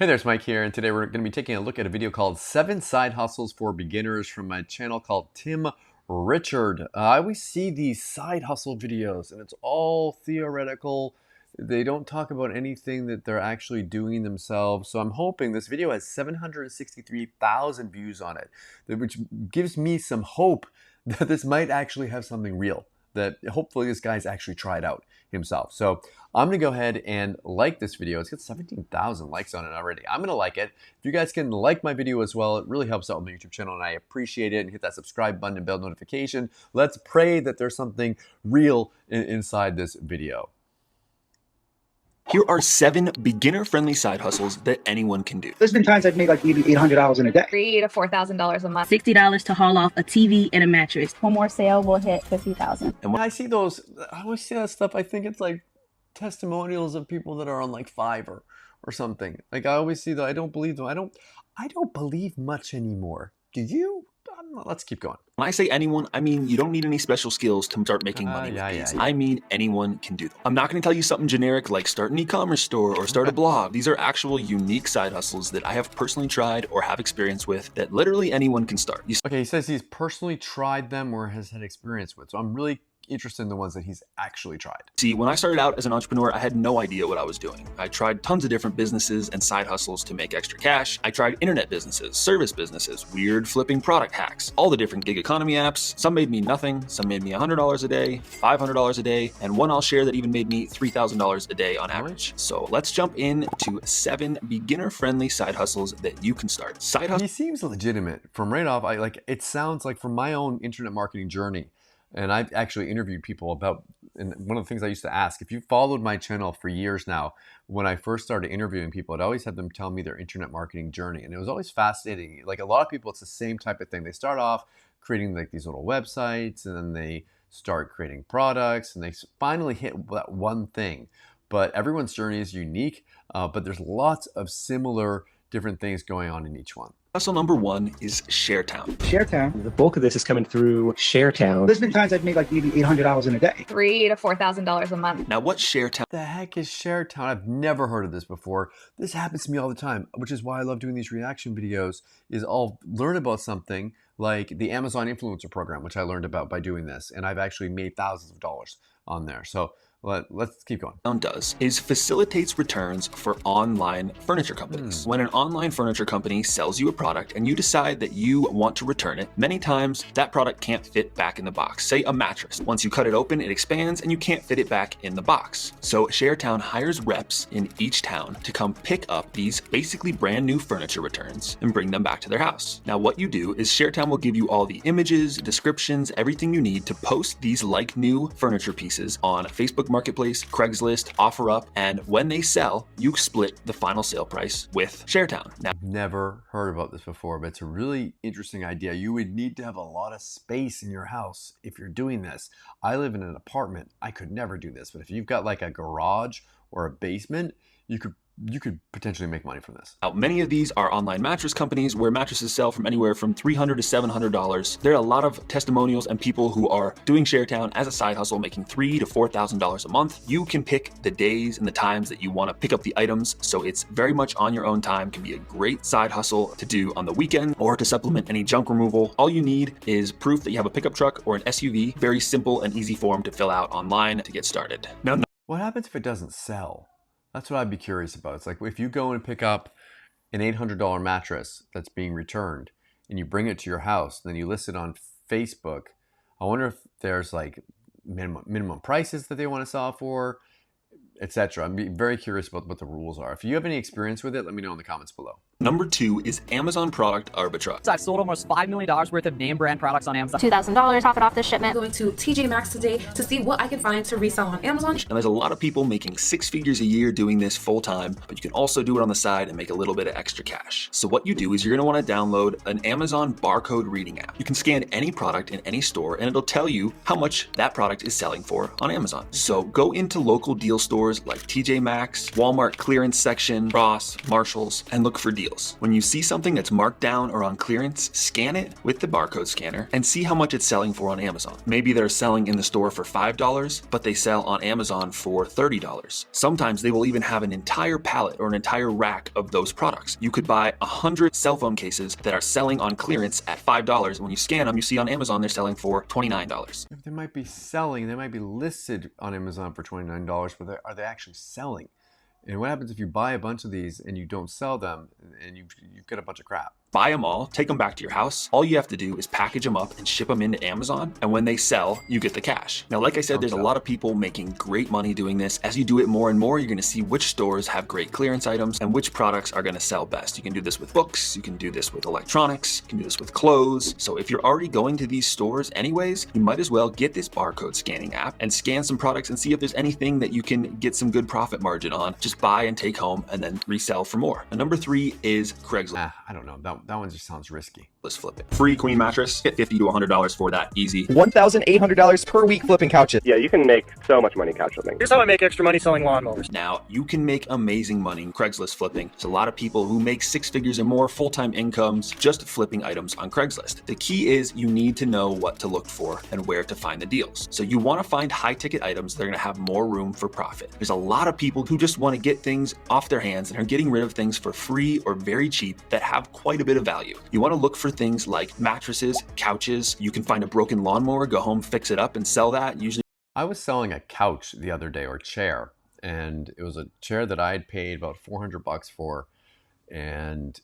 Hey there, it's Mike here, and today we're going to be taking a look at a video called 7 Side Hustles for Beginners from my channel called Tim Richard. I always see these side hustle videos, and it's all theoretical. They don't talk about anything that they're actually doing themselves. So I'm hoping this video has 763,000 views on it, which gives me some hope that this might actually have something real, that hopefully this guy's actually tried out himself. So I'm gonna go ahead and like this video. It's got 17,000 likes on it already. I'm gonna like it. If you guys can like my video as well, it really helps out my YouTube channel and I appreciate it. And hit that subscribe button and bell notification. Let's pray that there's something real inside this video. Here are 7 beginner-friendly side hustles that anyone can do. There's been times I've made like maybe $800 in a day. $3,000 to $4,000 a month. $60 to haul off a TV and a mattress. One more sale will hit $50,000. And when I see those, I always see that stuff, I think it's like testimonials of people that are on like Fiverr or something. Like I always see that. I don't believe them. I don't believe much anymore. Do you? Let's keep going. When I say anyone, I mean you don't need any special skills to start making money with these. I mean anyone can do them. I'm not going to tell you something generic like start an e-commerce store or start a blog. These are actual unique side hustles that I have personally tried or have experience with that literally anyone can start. Okay, he says he's personally tried them or has had experience with. So I'm really interested in the ones that he's actually tried. See, when I started out as an entrepreneur, I had no idea what I was doing. I tried tons of different businesses and side hustles to make extra cash. I tried internet businesses, service businesses, weird flipping product hacks, all the different gig economy apps. Some made me nothing, some made me $100 a day, $500 a day, and one I'll share that even made me $3,000 a day on average. So let's jump into 7 beginner-friendly side hustles that you can start. Side hustle. He seems legitimate from right off. It sounds like from my own internet marketing journey. And I've actually interviewed people about, and one of the things I used to ask, if you followed my channel for years now, when I first started interviewing people, I'd always have them tell me their internet marketing journey. And it was always fascinating. Like a lot of people, it's the same type of thing. They start off creating like these little websites, and then they start creating products, and they finally hit that one thing. But everyone's journey is unique, but there's lots of similar different things going on in each one. Hustle number 1 is ShareTown. ShareTown. The bulk of this is coming through ShareTown. There's been times I've made like maybe $800 in a day. $3,000 to $4,000 a month. Now, what's ShareTown? The heck is ShareTown? I've never heard of this before. This happens to me all the time, which is why I love doing these reaction videos. Is I'll learn about something like the Amazon Influencer Program, which I learned about by doing this, and I've actually made thousands of dollars on there. So let's keep going. Does is facilitates returns for online furniture companies. When an online furniture company sells you a product and you decide that you want to return it, many times that product can't fit back in the box. Say a mattress. Once you cut it open, it expands and you can't fit it back in the box. So ShareTown hires reps in each town to come pick up these basically brand new furniture returns and bring them back to their house. Now what you do is ShareTown will give you all the images, descriptions, everything you need to post these like new furniture pieces on Facebook Marketplace, Craigslist, OfferUp, and when they sell, you split the final sale price with ShareTown. Now, Never heard about this before, but it's a really interesting idea. You would need to have a lot of space in your house if you're doing this. I live in an apartment. I could never do this, but if you've got like a garage or a basement, you could potentially make money from this. many of these are online mattress companies where mattresses sell from anywhere from $300 to $700. There are a lot of testimonials and people who are doing ShareTown as a side hustle, making $3,000 to $4,000 a month. You can pick the days and the times that you want to pick up the items, so it's very much on your own time. Can be a great side hustle to do on the weekend or to supplement any junk removal. All you need is proof that you have a pickup truck or an SUV. Very simple and easy form to fill out online to get started. Now, What happens if it doesn't sell? That's what I'd be curious about. It's like if you go and pick up an $800 mattress that's being returned and you bring it to your house, then you list it on Facebook. I wonder if there's like minimum prices that they want to sell for, etc. I'm very curious about what the rules are. If you have any experience with it, let me know in the comments below. number 2 is Amazon product arbitrage. I've sold almost $5 million worth of name brand products on Amazon. $2,000 profit off the shipment. I'm going to TJ Maxx today to see what I can find to resell on Amazon. And there's a lot of people making 6 figures a year doing this full time, but you can also do it on the side and make a little bit of extra cash. So what you do is you're going to want to download an Amazon barcode reading app. You can scan any product in any store and it'll tell you how much that product is selling for on Amazon. So go into local deal stores like TJ Maxx, Walmart clearance section, Ross, Marshalls, and look for deals. deals. When you see something that's marked down or on clearance, scan it with the barcode scanner and see how much it's selling for on Amazon. Maybe they're selling in the store for $5, but they sell on Amazon for $30. Sometimes they will even have an entire pallet or an entire rack of those products. You could buy 100 cell phone cases that are selling on clearance at $5. When you scan them, you see on Amazon they're selling for $29. They might be selling, they might be listed on Amazon for $29, but are they actually selling? And what happens if you buy a bunch of these and you don't sell them and you've got a bunch of crap? Buy them all, take them back to your house. All you have to do is package them up and ship them into Amazon. And when they sell, you get the cash. Now, like I said, there's a lot of people making great money doing this. As you do it more and more, you're gonna see which stores have great clearance items and which products are gonna sell best. You can do this with books, you can do this with electronics, you can do this with clothes. So if you're already going to these stores anyways, you might as well get this barcode scanning app and scan some products and see if there's anything that you can get some good profit margin on. Just buy and take home and then resell for more. And number 3 is Craigslist. I don't know, that one just sounds risky. Let's flip it. Free queen mattress, get $50 to $100 for that, easy. $1,800 per week flipping couches. Yeah, you can make so much money couch flipping. Here's how I make extra money selling lawnmowers. Now, you can make amazing money in Craigslist flipping. There's a lot of people who make 6 figures or more full-time incomes just flipping items on Craigslist. The key is you need to know what to look for and where to find the deals. So you want to find high-ticket items that are going to have more room for profit. There's a lot of people who just want to get things off their hands and are getting rid of things for free or very cheap that have quite a bit of value. You want to look for things like mattresses, couches. You can find a broken lawnmower, go home, fix it up and sell that. Usually I was selling a couch the other day, or chair, and it was a chair that I had paid about $400 for, and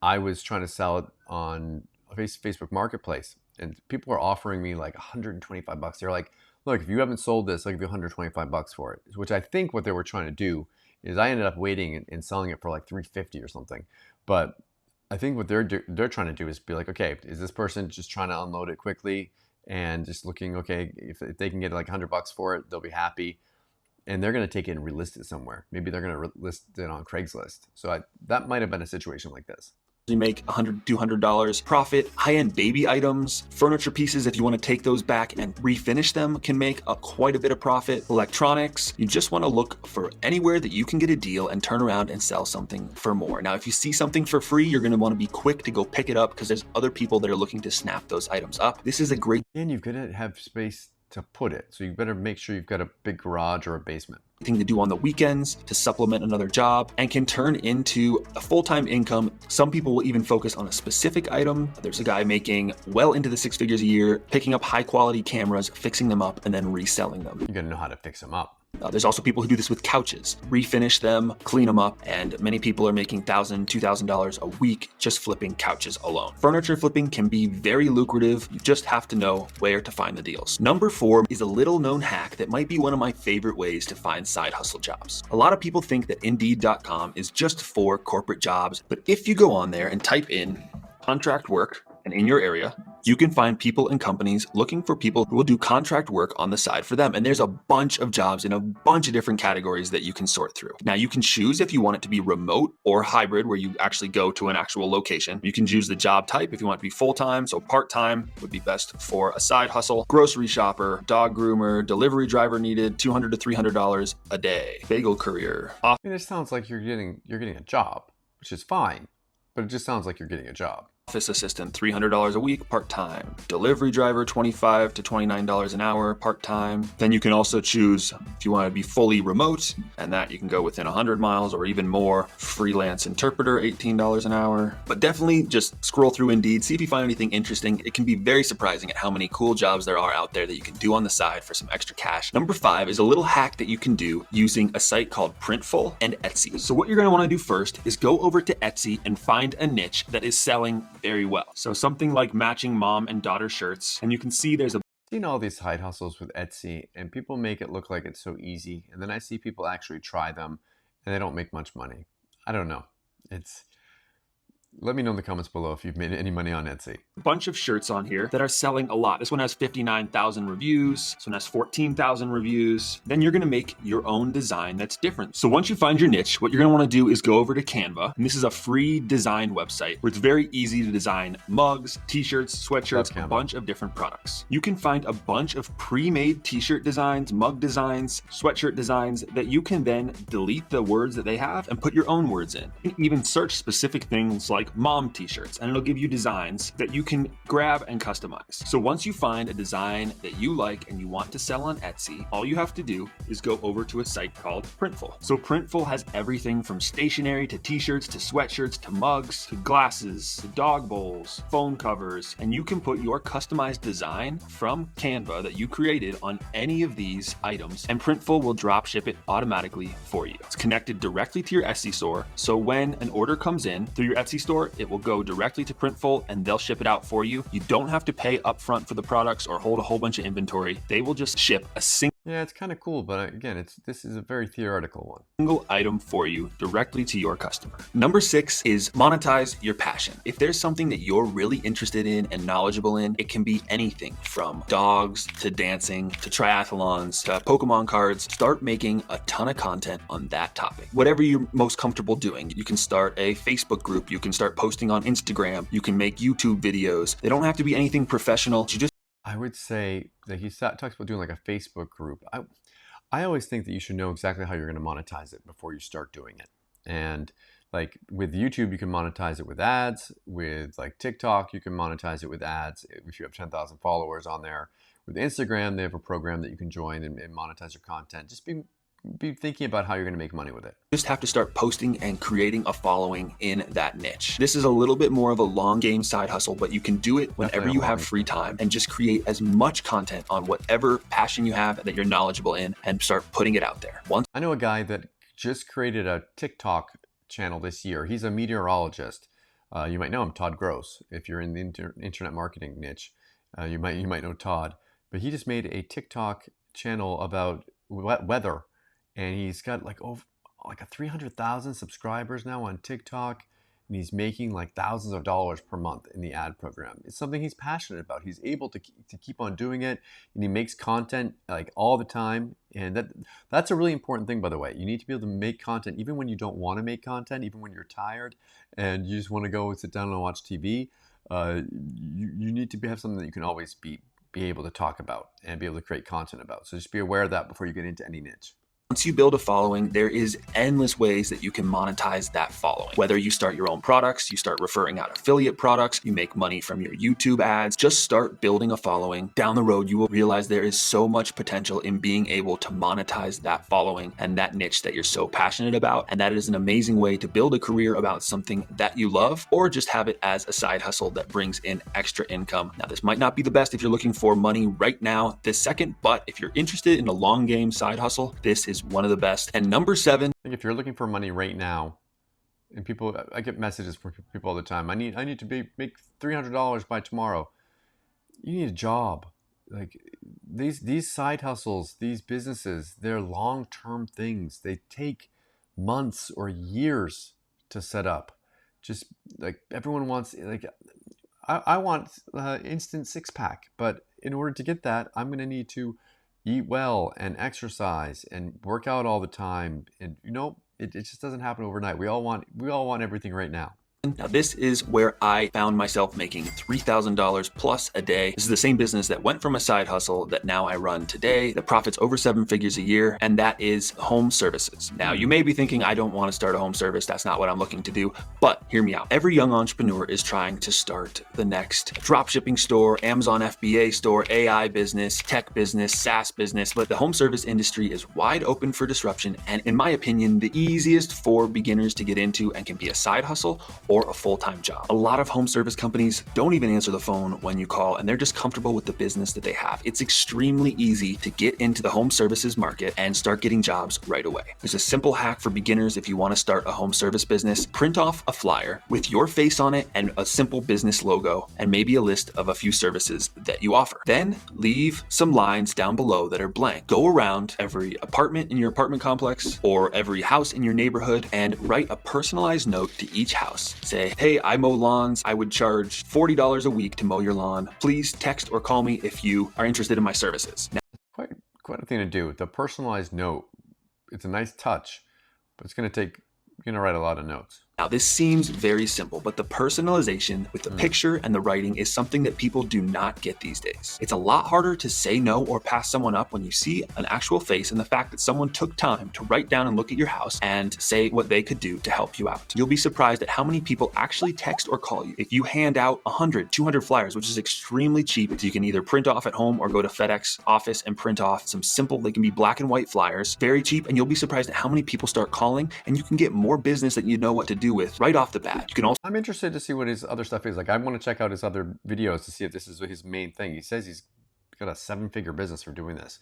I was trying to sell it on Facebook Marketplace, and people were offering me like $125. They're like, look, if you haven't sold this, I'll give you $125 for it, which I think what they were trying to do is I ended up waiting and selling it for like $350 or something. But I think what they're trying to do is be like, okay, is this person just trying to unload it quickly and just looking, okay, if they can get like $100 for it, they'll be happy. And they're going to take it and relist it somewhere. Maybe they're going to list it on Craigslist. So that might have been a situation like this. You make $100, $200 profit. High-end baby items, furniture pieces, if you want to take those back and refinish them, can make quite a bit of profit. Electronics, you just want to look for anywhere that you can get a deal and turn around and sell something for more. Now, if you see something for free, you're going to want to be quick to go pick it up because there's other people that are looking to snap those items up. This is a great... And you've got to have space to put it. So you better make sure you've got a big garage or a basement. Thing to do on the weekends to supplement another job and can turn into a full-time income. Some people will even focus on a specific item. There's a guy making well into the 6 figures a year, picking up high quality cameras, fixing them up, and then reselling them. You gotta know how to fix them up. There's also people who do this with couches, refinish them, clean them up, and many people are making $1,000, $2,000 a week just flipping couches alone. Furniture flipping can be very lucrative. You just have to know where to find the deals. Number 4 is a little known hack that might be one of my favorite ways to find side hustle jobs. A lot of people think that Indeed.com is just for corporate jobs, but if you go on there and type in contract work, and in your area, you can find people and companies looking for people who will do contract work on the side for them. And there's a bunch of jobs in a bunch of different categories that you can sort through. Now you can choose if you want it to be remote or hybrid, where you actually go to an actual location. You can choose the job type if you want it to be full-time, so part-time would be best for a side hustle. Grocery shopper, dog groomer, delivery driver needed, $200 to $300 a day. Bagel courier. I mean, it sounds like you're getting a job, which is fine, but it just sounds like you're getting a job. Office assistant, $300 a week, part-time. Delivery driver, $25 to $29 an hour, part-time. Then you can also choose if you want to be fully remote, and that you can go within 100 miles or even more. Freelance interpreter, $18 an hour. But definitely just scroll through Indeed, see if you find anything interesting. It can be very surprising at how many cool jobs there are out there that you can do on the side for some extra cash. Number 5 is a little hack that you can do using a site called Printful and Etsy. So what you're going to want to do first is go over to Etsy and find a niche that is selling very well. So something like matching mom and daughter shirts, and you can see there's a Seen all these side hustles with Etsy, and people make it look like it's so easy, and then I see people actually try them and they don't make much money. I don't know. Let me know in the comments below if you've made any money on Etsy. A bunch of shirts on here that are selling a lot. This one has 59,000 reviews. This one has 14,000 reviews. Then you're gonna make your own design that's different. So once you find your niche, what you're gonna wanna do is go over to Canva. And this is a free design website where it's very easy to design mugs, t-shirts, sweatshirts, a bunch of different products. You can find a bunch of pre-made t-shirt designs, mug designs, sweatshirt designs that you can then delete the words that they have and put your own words in. You can even search specific things like mom t-shirts, and it'll give you designs that you can grab and customize. So once you find a design that you like and you want to sell on Etsy, all you have to do is go over to a site called Printful. So Printful has everything from stationery to t-shirts to sweatshirts to mugs to glasses to dog bowls, phone covers, and you can put your customized design from Canva that you created on any of these items, and Printful will drop ship it automatically for you. It's connected directly to your Etsy store, so when an order comes in through your Etsy store, it will go directly to Printful and they'll ship it out for you. You don't have to pay upfront for the products or hold a whole bunch of inventory. They will just ship a single it's kind of cool, but again, this is a very theoretical one. Single item for you directly to your customer. Number 6 is monetize your passion. If there's something that you're really interested in and knowledgeable in, it can be anything from dogs to dancing to triathlons to Pokemon cards. Start making a ton of content on that topic. Whatever you're most comfortable doing, you can start a Facebook group, you can start posting on Instagram, you can make YouTube videos. They don't have to be anything professional. You just I would say that he talks about doing like a Facebook group. I always think that you should know exactly how you're going to monetize it before you start doing it. And like with YouTube, you can monetize it with ads. With like TikTok, you can monetize it with ads if you have 10,000 followers on there. With Instagram, they have a program that you can join and monetize your content. Just be thinking about how you're going to make money with it. Just have to start posting and creating a following in that niche. This is a little bit more of a long game side hustle, but you can do it whenever you have free time and just create as much content on whatever passion you have that you're knowledgeable in and start putting it out there. I know a guy that just created a TikTok channel this year. He's a meteorologist. You might know him, Todd Gross. If you're in the internet marketing niche, you might know Todd. But he just made a TikTok channel about weather. And he's got like over like 300,000 subscribers now on TikTok, and he's making like thousands of dollars per month in the ad program. It's something he's passionate about. He's able to keep on doing it, and he makes content like all the time. And that's a really important thing, by the way. You need to be able to make content even when you don't want to make content, even when you're tired and you just want to go and sit down and watch TV. You need to have something that you can always be able to talk about and be able to create content about. So just be aware of that before you get into any niche. Once you build a following, there is endless ways that you can monetize that following. Whether you start your own products, you start referring out affiliate products, you make money from your YouTube ads, just start building a following. Down the road, you will realize there is so much potential in being able to monetize that following and that niche that you're so passionate about. And that is an amazing way to build a career about something that you love, or just have it as a side hustle that brings in extra income. Now, this might not be the best if you're looking for money right now, this second, but if you're interested in a long game side hustle, this is one of the best. And number 7, I think if you're looking for money right now, and I get messages from people all the time. I need to make $300 by tomorrow. You need a job. Like these side hustles, these businesses, they're long-term things. They take months or years to set up. Just like everyone wants, like I want instant six-pack, but in order to get that, I'm going to need to eat well and exercise and work out all the time. And it just doesn't happen overnight. We all want everything right now. Now, this is where I found myself making $3,000 plus a day. This is the same business that went from a side hustle that now I run today. The profit's over 7 figures a year, and that is home services. Now, you may be thinking, I don't want to start a home service. That's not what I'm looking to do. But hear me out. Every young entrepreneur is trying to start the next dropshipping store, Amazon FBA store, AI business, tech business, SaaS business. But the home service industry is wide open for disruption, and in my opinion, the easiest for beginners to get into and can be a side hustle or a full-time job. A lot of home service companies don't even answer the phone when you call, and they're just comfortable with the business that they have. It's extremely easy to get into the home services market and start getting jobs right away. There's a simple hack for beginners if you want to start a home service business. Print off a flyer with your face on it and a simple business logo and maybe a list of a few services that you offer. Then leave some lines down below that are blank. Go around every apartment in your apartment complex or every house in your neighborhood and write a personalized note to each house. Say, hey, I mow lawns. I would charge $40 a week to mow your lawn. Please text or call me if you are interested in my services. Now, Quite a thing to do. The personalized note, it's a nice touch, but it's going to take, you're going to write a lot of notes. Now, this seems very simple, but the personalization with the picture and the writing is something that people do not get these days. It's a lot harder to say no or pass someone up when you see an actual face and the fact that someone took time to write down and look at your house and say what they could do to help you out. You'll be surprised at how many people actually text or call you. If you hand out 100, 200 flyers, which is extremely cheap, so you can either print off at home or go to FedEx office and print off some simple, they can be black and white flyers, very cheap, and you'll be surprised at how many people start calling, and you can get more business that you know what to do with right off the bat. You can also I'm interested to see what his other stuff is. Like, I want to check out his other videos to see if this is his main thing. He says he's got a 7-figure business for doing this.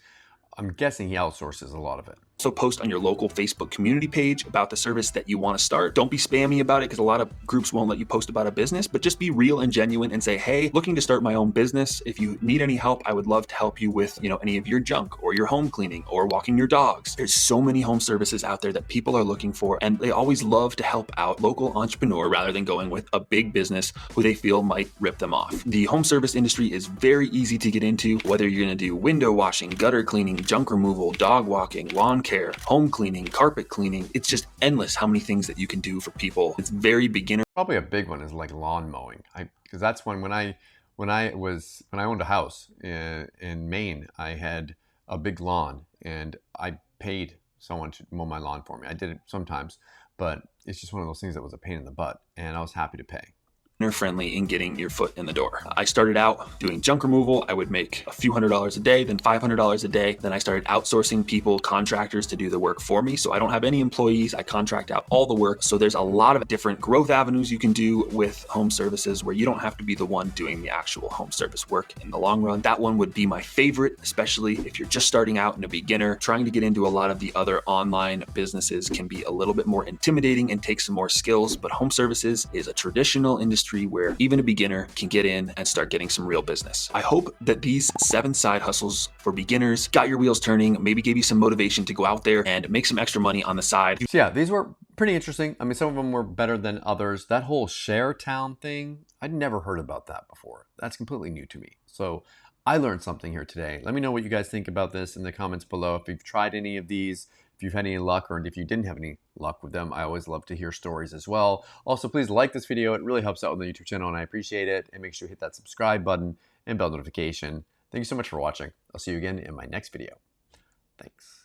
I'm guessing he outsources a lot of it. also post on your local Facebook community page about the service that you want to start. Don't be spammy about it because a lot of groups won't let you post about a business, but just be real and genuine and say, hey, looking to start my own business. If you need any help, I would love to help you with, any of your junk or your home cleaning or walking your dogs. There's so many home services out there that people are looking for, and they always love to help out local entrepreneur rather than going with a big business who they feel might rip them off. The home service industry is very easy to get into, whether you're going to do window washing, gutter cleaning, junk removal, dog walking, lawn care, home cleaning, carpet cleaning. It's just endless how many things that you can do for people. It's very beginner. Probably a big one is like lawn mowing. Because that's when I owned a house in Maine, I had a big lawn and I paid someone to mow my lawn for me. I did it sometimes, but it's just one of those things that was a pain in the butt, and I was happy to pay. Friendly in getting your foot in the door. I started out doing junk removal. I would make a few $100s a day, then $500 a day. Then I started outsourcing people, contractors to do the work for me. So I don't have any employees. I contract out all the work. So there's a lot of different growth avenues you can do with home services where you don't have to be the one doing the actual home service work in the long run. That one would be my favorite, especially if you're just starting out and a beginner. Trying to get into a lot of the other online businesses can be a little bit more intimidating and take some more skills, but home services is a traditional industry where even a beginner can get in and start getting some real business. I hope that these 7 side hustles for beginners got your wheels turning, maybe gave you some motivation to go out there and make some extra money on the side. So yeah, these were pretty interesting. I mean, some of them were better than others. That whole share town thing, I'd never heard about that before. That's completely new to me. So I learned something here today. Let me know what you guys think about this in the comments below. If you've tried any of these, if you've had any luck, or if you didn't have any luck with them, I always love to hear stories as well. Also, please like this video. It really helps out with the YouTube channel, and I appreciate it. And make sure you hit that subscribe button and bell notification. Thank you so much for watching. I'll see you again in my next video. Thanks.